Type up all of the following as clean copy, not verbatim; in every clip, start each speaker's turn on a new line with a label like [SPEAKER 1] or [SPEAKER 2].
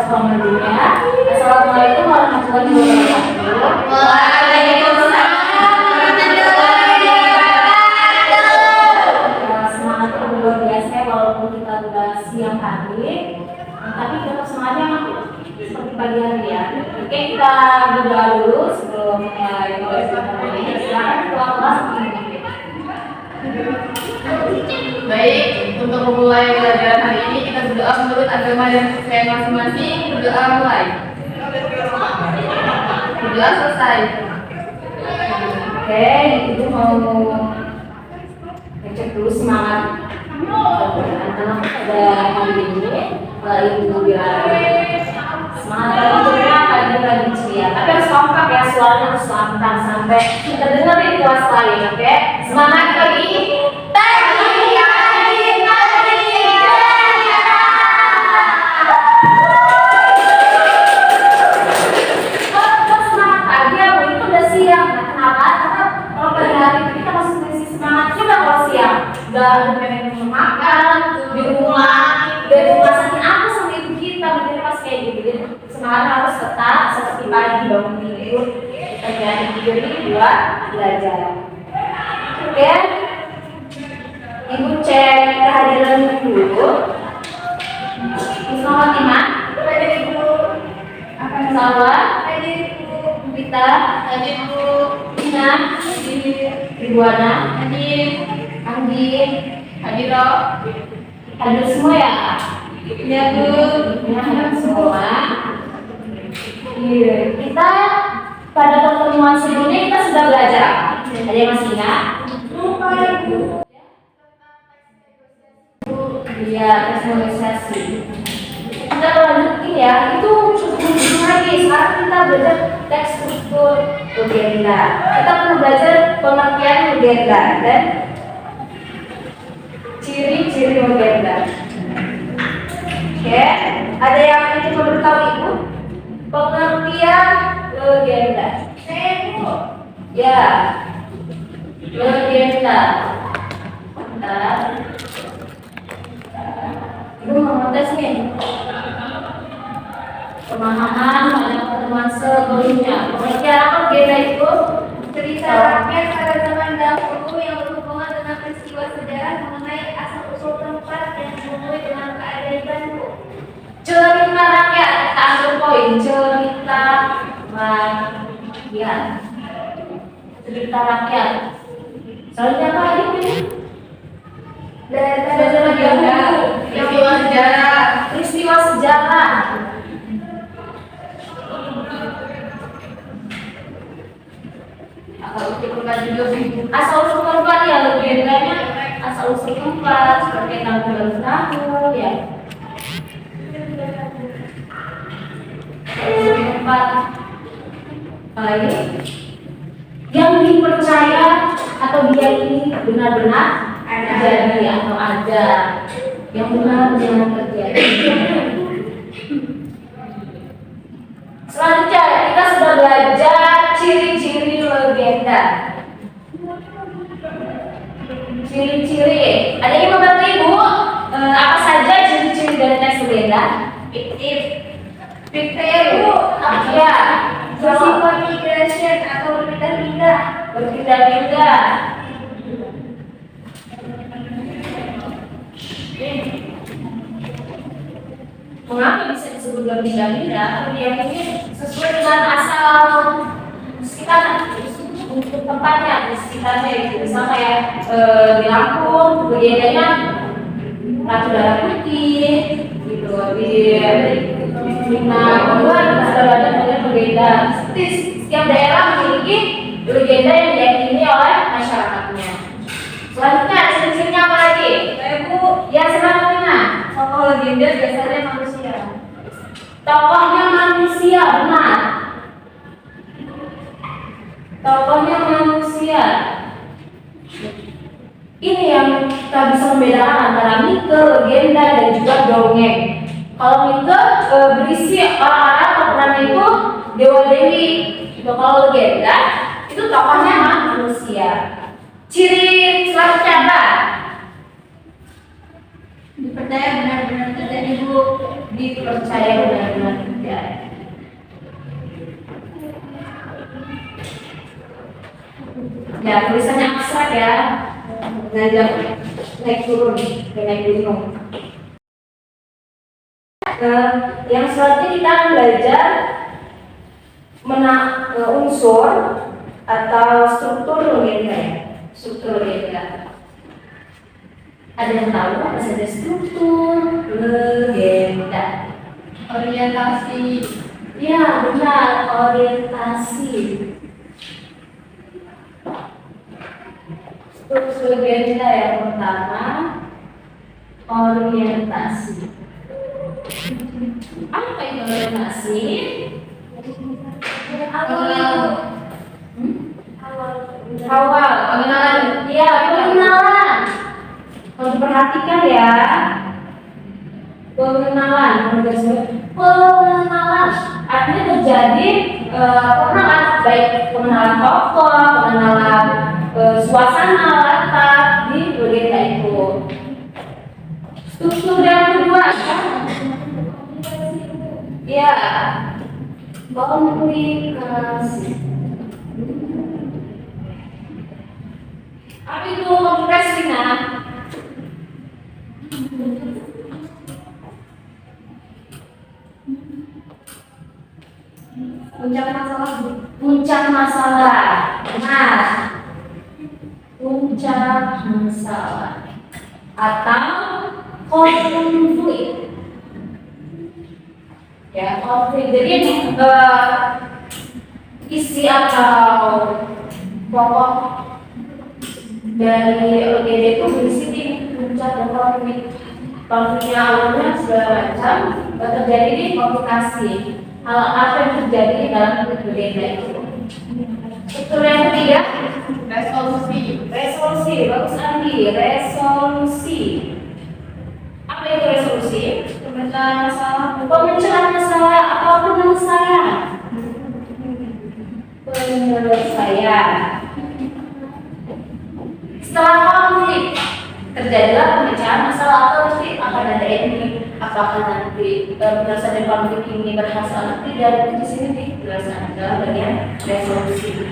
[SPEAKER 1] pertemuan dulu ya. Assalamualaikum warahmatullahi wabarakatuh.
[SPEAKER 2] Waalaikumsalam warahmatullahi wabarakatuh.
[SPEAKER 1] Semangat luar biasa walaupun kita udah siang hari, tapi tetap semangatnya seperti pagi hari ya. Oke, kita berdoa dulu sebelum mulai ini. Silakan ketua kelas.
[SPEAKER 2] Baik, untuk memulai pelajaran hari ini kita berdoa menurut agama dan kepercayaan masing-masing. Berdoa mulai. Berdoa selesai.
[SPEAKER 1] Oke, Ibu mau ngecek dulu semangat anak-anak pada hari ini. Ibu bilang semangat belajarnya pagi-pagi ceria, tapi harus kompak ya, suaranya harus lantang sampai kita dengar di kelas lain. Oke, semangat pagi. Udah pengen makan di rumah, udah masakin apa sama ibu kita, mikirnya pas kayak gitu. Jadi semangat harus tetap seperti pagi bangun tidur kita jadi diri buat belajar. Oke, ibu cek kehadiran dulu. Selamat Iman, hadir ibu. Akan salah, hadir ibu. Kita hadir ibu. Ina, hadir. Ibuana, hadir. Andi, Hadiro, hadir semua ya? Ya Bu, hadir semua. Iya, kita pada pertemuan sebelumnya kita sudah belajar apa? Ada yang masih ingat? Lupa ya Bu. Iya, tes negosiasi. Kita lanjutin ya, itu cukup lagi. Sekarang kita belajar teks struktur legenda. Kita perlu belajar pengertian legenda dan ciri-ciri legenda. Oke, ada yang ingin memberitahu Ibu pengertian legenda? Ya, legenda. Bentar. Ibu mau ngetes nih pemahaman pada pertemuan sebelumnya. Pengertian apa legenda itu?
[SPEAKER 3] Cerita rakyat pada zaman dahulu yang berhubungan dengan peristiwa sejarah mengenai asal-usul tempat yang sesuai dengan keajaiban.
[SPEAKER 1] Cerita rakyat, kita ambil poin. Cerita rakyat. Cerita rakyat. Soalnya apa ini?
[SPEAKER 3] Dari zaman dahulu
[SPEAKER 2] Peristiwa sejarah.
[SPEAKER 1] Peristiwa sejarah. Asal-usul tempat ya, legendanya asal-usul tempat seperti tanggal tahun ya. Asal-usul tempat ini yang dipercaya atau dia ini benar-benar terjadi atau ada yang benar-benar terjadi. Selanjutnya kita sudah belajar ciri-ciri legenda. Ciri-ciri. Ada yang membantu Ibu? Apa saja ciri-ciri dari teks legenda? Fiktif. Ya.
[SPEAKER 3] bersifat migration atau berpindah-pindah.
[SPEAKER 1] Berpindah-pindah. Mengapa bisa disebut berpindah-pindah? Dia ini sesuai dengan asal sekitar untuk tempatnya, di sekitarnya itu. Misal kayak di Lampung, legendanya Ratu Darah Putih, gitu. Di Manado ada banyak legenda. Setiap daerah memiliki legenda yang diyakini oleh masyarakatnya. Selanjutnya, ciri-cirinya apa lagi?
[SPEAKER 3] Bu,
[SPEAKER 1] Ya, silakan Nina.
[SPEAKER 3] tokoh legenda biasanya manusia.
[SPEAKER 1] Tokohnya manusia, benar. Tokohnya manusia. Ini yang kita bisa membedakan antara mite, legenda, dan juga dongeng. Kalau mite berisi orang-orang atau peran itu dewa dewi. Kalau legenda itu tokohnya manusia. Ciri selanjutnya apa?
[SPEAKER 3] Percaya benar-benar terjadi, Bu.
[SPEAKER 1] Dipercaya benar-benar terjadi. Ya, tulisannya abstrak ya. Ngajak naik turun, kayak naik gunung. Yang selanjutnya kita akan belajar unsur atau struktur legenda ya. Struktur legenda. Ada yang tahu apa saja struktur legenda?
[SPEAKER 2] Orientasi.
[SPEAKER 1] Ya, benar, orientasi. Struktur legenda yang pertama, orientasi. Apa itu orientasi? Awal
[SPEAKER 2] Pengenalan.
[SPEAKER 1] ya, pengenalan. Kalau diperhatikan ya, pengenalan artinya terjadi pengenalan, baik pengenalan tokoh, pengenalan suasana latar di legenda itu. Struktur yang kedua ya, komplikasi. Apa itu komplikasi, nah?
[SPEAKER 3] Puncak masalah, Bu.
[SPEAKER 1] Puncak masalah. Nah, puncak masalah atau konflik. Ya, konflik. Jadi isi atau pokok dari OGD itu berisi di puncak dan konflik. Konfliknya awalnya segala macam terjadi di komplikasi. Hal apa yang terjadi dalam legenda itu? Struktur yang ketiga,
[SPEAKER 2] Resolusi.
[SPEAKER 1] resolusi. Bagus Andi, resolusi. Apa itu resolusi?
[SPEAKER 2] Pemecahan masalah.
[SPEAKER 1] Pemecahan masalah atau penyelesaian. Penyelesaian. Setelah konflik terjadilah pemecahan masalah atau nanti akan ada ending. Apakah nanti penyelesaian konflik ini berhasil atau tidak? Di sini dijelaskan dalam bagian resolusi.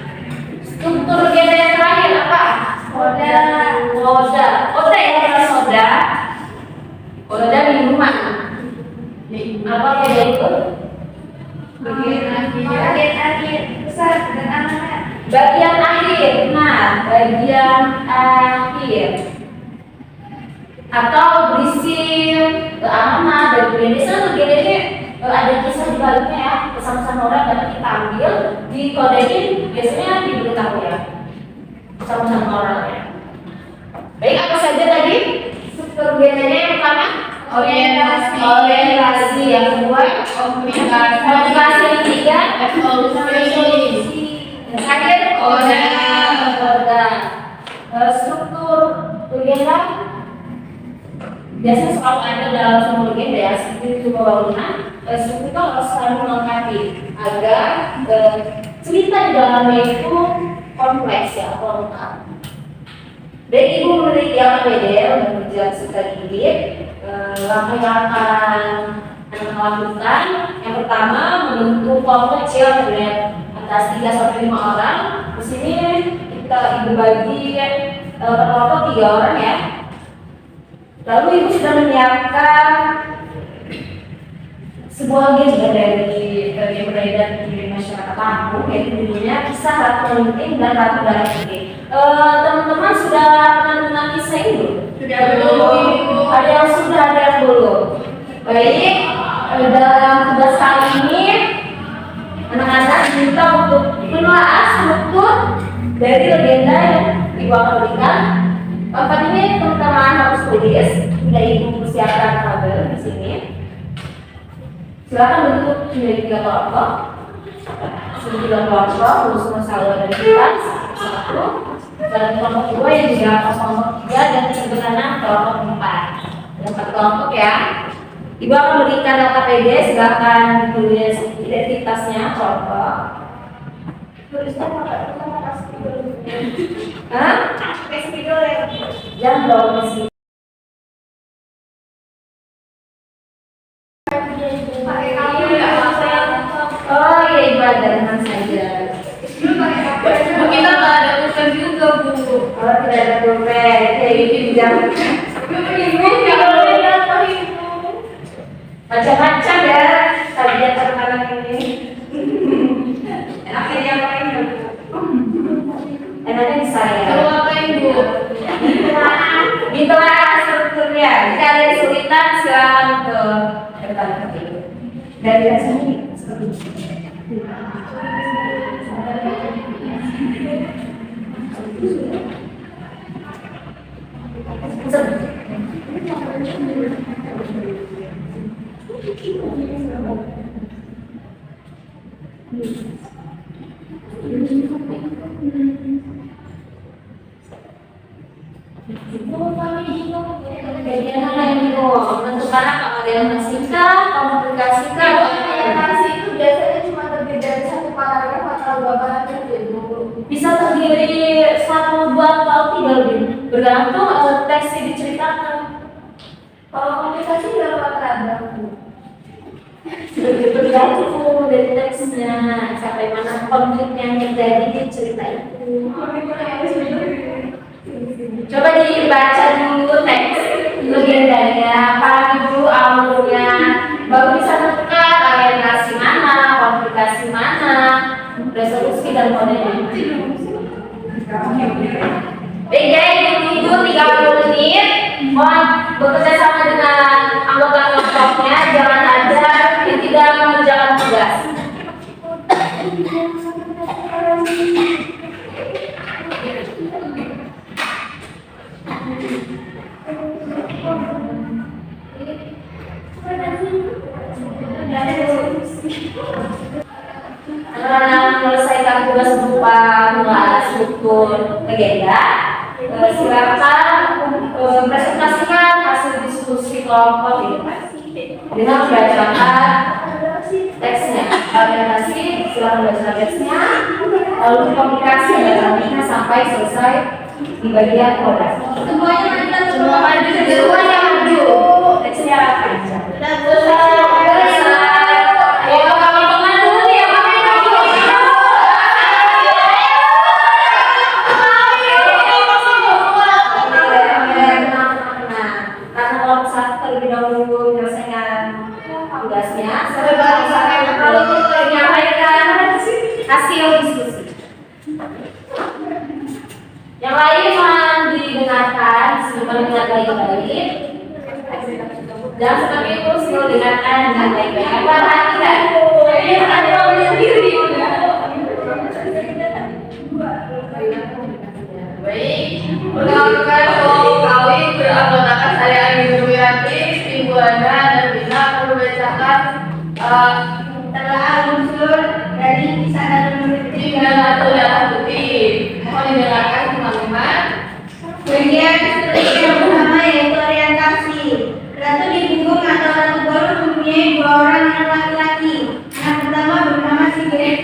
[SPEAKER 1] Struktur legenda yang terakhir apa? Oda. Oda ya, adalah soda. Oda minuman. Apa beda itu?
[SPEAKER 3] Bagian akhir besar dan amanat.
[SPEAKER 1] Bagian akhir, nah, bagian akhir atau berisi amanah dan biasanya legenda ini ada kisah di baliknya ya, pesan-pesan orang dapat kita ambil, dikodein, biasanya diberitahu ya, pesan-pesan moral ya. Baik, apa saja tadi struktur legendanya? Yang pertama orientasi, yang kedua komplikasi, yang ketiga resolusi, yang terakhir oda. Struktur legenda biasanya selalu ada dalam semua legenda ya, seperti itu bangunan. Struktur itu harus selalu melengkapi agar cerita di dalamnya itu kompleks ya, atau lengkap. Baik, Ibu memiliki APD untuk menjelaskan sedikit langkah-langkah yang lakukan. Yang pertama, membentuk kelompok kecil terlihat atas 3 sampai 5 orang. Di sini kita bagi per kelompok 3 orang ya. Lalu Ibu sudah menyiapkan sebuah agenda dari yang beredar di masyarakat kampung, yaitu judulnya Kisah Ratu Linting dan Ratu Darah Putih. Teman-teman sudah pernah mengenal kisah ini belum?
[SPEAKER 2] Sudah belum.
[SPEAKER 1] Ada yang sudah, ada yang belum. Baik, dalam tugas kali ini anak-anak diminta untuk menelaah struktur dari legenda yang Ibu akan berikan. Tempat ini teman-teman harus tulis, sudah Ibu persiapkan tabel di sini. Silakan bentuk menjadi 3 kelompok. 3 kelompok, lulus masalah dan kita satu. Dan kelompok 2 yang juga kelompok 3 dan sederhana kelompok 4. Ada 4 kelompok ya. Ibu akan berikan LKPD, silakan ditulis identitasnya kelompok. Tulisnya apa? Hah? Jangan dong, pulpen, kayak pinjam. Macam-macam ya hadiah terbaru ini. Enaknya dia pakai enaknya di saya.
[SPEAKER 2] Kalau ngapain Bu?
[SPEAKER 1] Itulah strukturnya. Jika ada kesulitan silakan ke depan itu. Dan tidak sendiri seperti itu. Menentukan apakah ada yang singkat, komplikasikan,
[SPEAKER 3] Orientasi itu biasanya cuma terdiri dari satu paragraf atau dua paragraf ya Bu.
[SPEAKER 1] bisa terdiri 1, 2, atau 3 lebih bergantung teks yang diceritakan.
[SPEAKER 3] Kalau komunikasi berapa paragraf Bu?
[SPEAKER 1] Bergantung dari teksnya sampai mana konfliknya yang terjadi di cerita itu. Coba dibaca dulu teks legendanya, pahami dulu alurnya, baru bisa menentukan orientasi mana, komplikasi mana, resolusi dan kodenya. Beda minggu 30 menit, mohon bekerja sama dengan anggota kelompoknya, jangan ada yang tidak mengerjakan tugas. Anak-anak menyelesaikan tugas berupa mengelola struktur legenda, silakan presentasikan hasil diskusi kelompok ini dengan membacakan teksnya. Orientasi silakan baca teksnya, lalu komunikasi adalah sampai selesai di bagian produk.
[SPEAKER 3] Semuanya maju.
[SPEAKER 1] Semuanya maju. Teksnya panjang. Ayo kawan-kawan dulu nih yang pakai kaki. Karena kalau satu terlebih dahulu menyelesaikan tugasnya, baru menyampaikan hasil diskusi. Yang lain mohon didengarkan, mendengar baik-baik. Jangan seperti itu, selalu dengarkan dengan baik-baik. Perhatikan. Ada orang sendiri.
[SPEAKER 2] Baik, perkenalkan kami beranggotakan saya Ani Nurwiyanti, Ibu Anda dan Bina perlu bacakan
[SPEAKER 3] Telah unsur dari kisah dan menurut
[SPEAKER 2] tinggal satu yang putih. Mohon didengarkan teman-teman.
[SPEAKER 3] bagian strategi yang pertama yaitu orientasi. Ratu di punggung atau ratu baru mempunyai dua orang anak laki-laki. Anak pertama bernama Sigrid.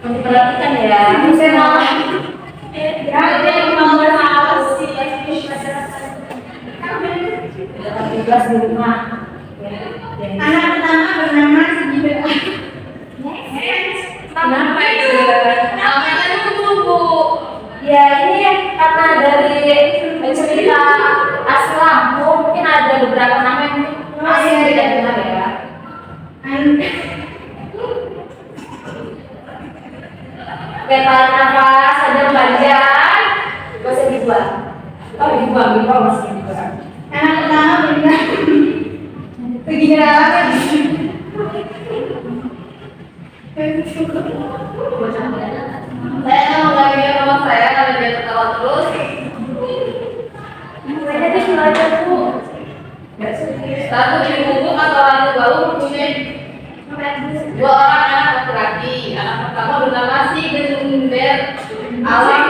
[SPEAKER 1] Perhatikan ya. Saya mau tugas di rumah.
[SPEAKER 3] Anak pertama bernama Sigrid.
[SPEAKER 1] Kenapa itu?
[SPEAKER 2] Namanya dulu Bu.
[SPEAKER 1] Ya ini karena dari cerita asli Lampung mungkin ada beberapa nama yang masih tidak dengar ya. Oke, tarik nafas, ada panjang, gak usah dibuang. Oh dibuang masih dibuang.
[SPEAKER 3] Anak pertama bernama begini
[SPEAKER 2] Saya akan membagikan nomor saya karena dia tertawa terus. Satu di punggung atau ratu baru mempunyai dua orang anak laki-laki. Anak pertama bernama Si Gesumber Alam.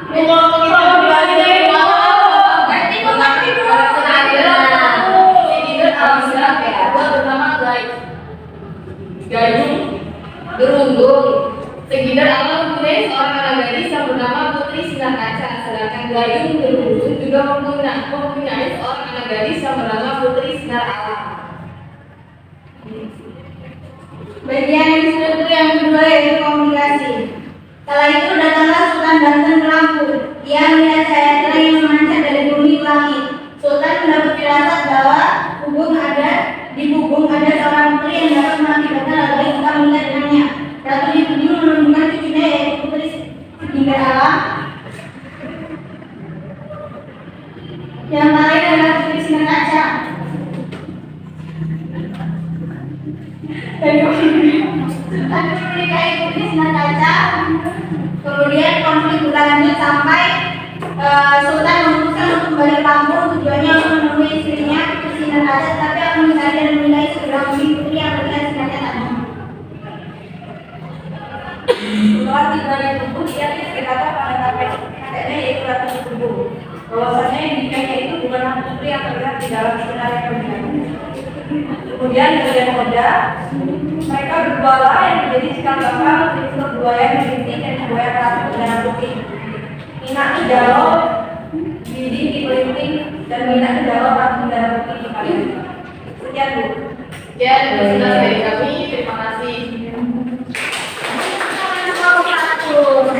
[SPEAKER 2] Ini kalau kita dibagi dari bawah, berarti mengerti Bu. Sigrid Alam Silat yang kedua bernama Gayung Gerundung. Sigrid Alam mempunyai seorang anak gadis yang bernama Putri Sinar Kaca. Sedangkan Gayung Gerundung juga mempunyai seorang anak gadis yang bernama Putri Sinar Alam.
[SPEAKER 3] Bagian struktur yang kedua yaitu komunikasi. Kala itu datanglah Sultan Banten ke Lampung. Ia melihat cahaya terang yang memancar dari bumi ke langit. Sultan mendapat firasat bahwa di Bubung ada seorang putri yang dapat mengakibatkan lagu yang tak menikah dengannya. Ratu dituduh menurunkan cucunya yaitu Putri Segindar Alam. Yang lain adalah Putri Sinar Kaca. Dan Sultan menikahi Putri Sinar Kaca. Kemudian konflik berlanjut sampai Sultan memutuskan untuk kembali ke Lampung. Tujuannya untuk menemui istrinya Putri Sinar Kaca, tapi akan mencari dan menikahi seorang putri yang bernama Sinar Kaca.
[SPEAKER 1] Setelah tibanya Bubung, ia berkata pada kakeknya yaitu Ratu Bubung, bahwasanya yang dinikahinya itu bukanlah putri yang terlihat di dalam sebenarnya kerjaan. Kemudian kemudian Moda, mereka berdua lah yang menjadi cikal bakal untuk buaya merintik dan buaya ratu dan putih. Minak Idalo, Didi dipelinting dan Minak Idalo ratu dan putih dikali. Sekian Bu.
[SPEAKER 2] Sekian dosengan dari kami. Terima kasih.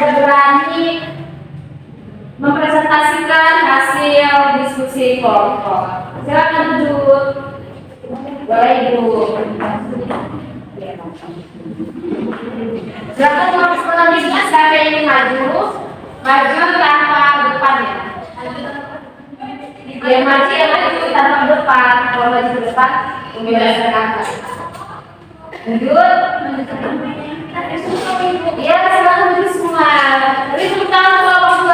[SPEAKER 1] Berani mempresentasikan hasil diskusi kelompok. Silakan duduk. Boleh Ibu. Silakan kelompok selanjutnya siapa yang ingin maju tanpa depan ya. Yang maju tanpa depan. Kalau maju ke depan, membebaskan kakak. Lanjut. Ya, silakan duduk semua. Beri tepuk tangan kelompok 2.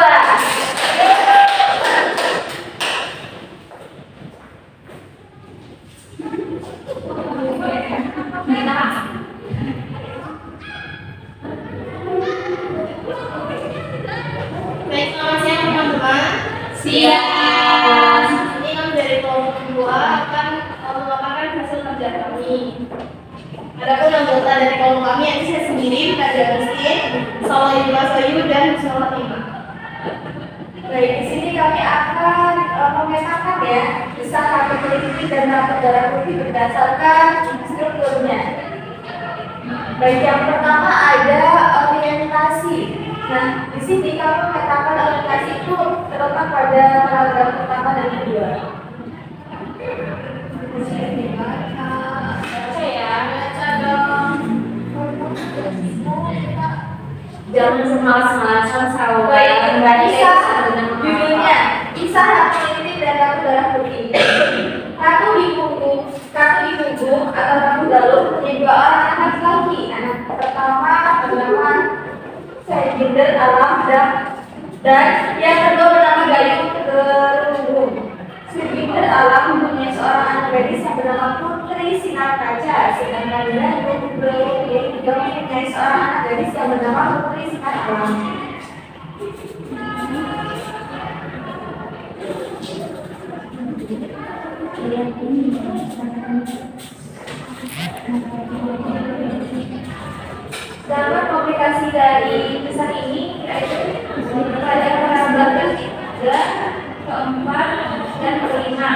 [SPEAKER 3] Baik, selamat siang teman-teman.
[SPEAKER 1] Siap.
[SPEAKER 3] Ini kami dari kelompok 2 akan memaparkan hasil kerja kami. Adapun anggota dari kelompok kami yaitu saya sendiri, Kaja Agustin, Salwa Ibu Soyu dan Salwa Tima.
[SPEAKER 1] Baik, di sini kami akan memetakan ya besar rapor politik dan rapor darah putih berdasarkan strukturnya. Baik, yang pertama ada orientasi. Nah, di sini kami memetakan orientasi itu terletak pada paragraf pertama dan kedua. Baca ya, baca dong. Jangan semalas-malasan sahabat.
[SPEAKER 3] Baik, judulnya Kisah Ratu Politik dan Ratu Darah Putih. Ratu di punggung atau Ratu Galuh punya 2 orang anak laki. Anak pertama bernama Segindar Alam dan yang kedua bernama Gayung Terunggung. Segindar Alam mempunyai seorang anak gadis yang bernama Putri Sinar Kaca, sedangkan Gayung Terunggung juga mempunyai seorang anak gadis yang bernama Putri Sinar Alam. Dalam komplikasi dari kisah ini yaitu pada paragraf ketiga, keempat, dan kelima.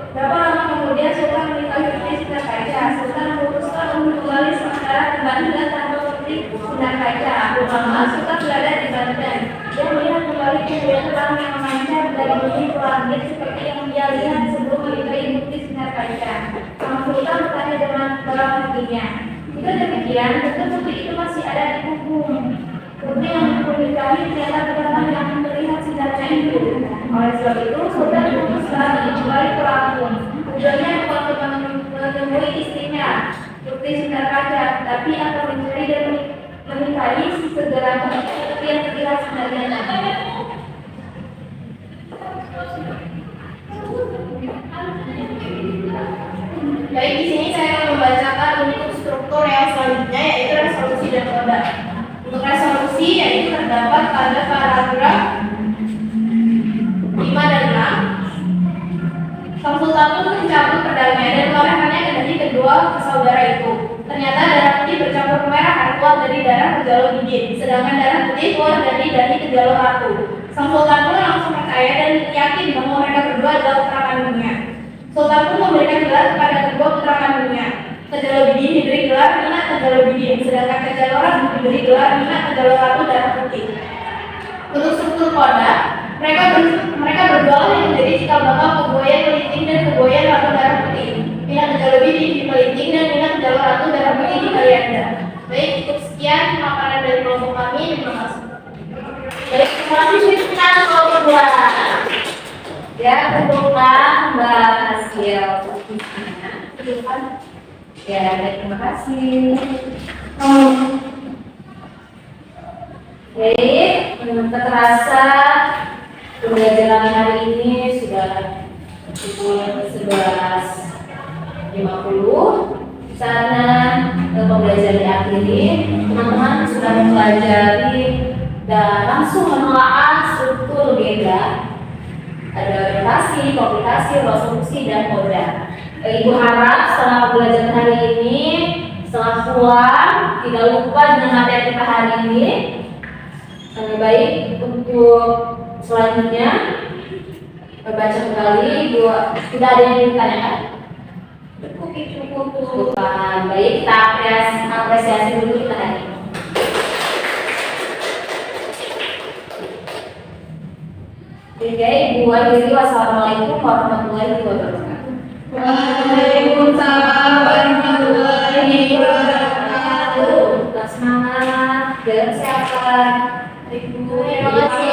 [SPEAKER 3] Berapa lama kemudian Sultan menikahi Putri Sinar Kaca. Sultan memutuskan untuk kembali sementara ke Banten tanpa Putri Sinar Kaca. Lama Sultan berada di Banten. Dia melihat kembali cahaya terang yang memancar dari bumi ke langit seperti yang dia lihat sebelum menikahi Putri Sinar Kaca. Sang Sultan bertanya dengan dalam hatinya, jika demikian, tentu putri itu masih ada di punggung. Putri yang menikahi ternyata bukanlah yang melihat sinarnya itu. Oleh sebab itu, Sultan memutuskan kembali ke Lampung. Tujuannya bukan untuk menemui istrinya, Putri Sinar Kaca, tapi akan mencari dan menikahi segera putri yang terlihat sebenarnya.
[SPEAKER 2] Baik, di sini saya akan membacakan untuk struktur yang selanjutnya yaitu resolusi dan koda. Untuk resolusi yaitu terdapat pada paragraf 5 dan 6. Sang Sultan pun mencabut pedangnya dan melorehkannya ke dadi kedua saudara itu. Ternyata darah putih bercampur kemerahan keluar dari darah Kejalo Didin, sedangkan darah putih keluar dari Kejalo Ratu. Sang Sultan pun langsung percaya dan yakin bahwa mereka berdua adalah putra kandungnya. Sultan pun memberikan gelar kepada kedua putra kandungnya.
[SPEAKER 3] Kejalobidin diberi gelar Mina Kejalobidin, sedangkan Kejaloran diberi gelar Mina Kejaloratu Darah Putih. Untuk struktur koda, mereka berdua yang menjadi cikal bakal Keboyan Meliting dan Keboyan Ratu Darah Putih. Mina Kejalobidin di Meliting dan Mina Kejaloratu Darah Putih di Kalianda. Baik, cukup sekian pemaparan dari kelompok kami. Terima kasih.
[SPEAKER 1] Baik, terima kasih kita kelompok 2. Ya, tentukan Mbak hasil tulisnya. Ya, baik, terima kasih. Baik, tak terasa pembelajaran hari ini sudah pukul 11.50. Sana pembelajaran diakhiri, teman-teman sudah mempelajari dan langsung menelaah struktur beda. Ada orientasi, komplikasi, resolusi, dan koda. Ibu harap setelah pembelajaran hari ini, setelah pulang, tidak lupa dengan materi kita hari ini. Baik, untuk selanjutnya baca kembali, tidak ada yang ditanyakan. Cukup. Baik, kita apresiasi dulu kita hari ini. Oke, Ibu Ayu, wassalamualaikum warahmatullahi wabarakatuh.
[SPEAKER 3] Waalaikumsalam warahmatullahi wabarakatuh.
[SPEAKER 1] Tetap semangat, jaga kesehatan.
[SPEAKER 3] Terima kasih.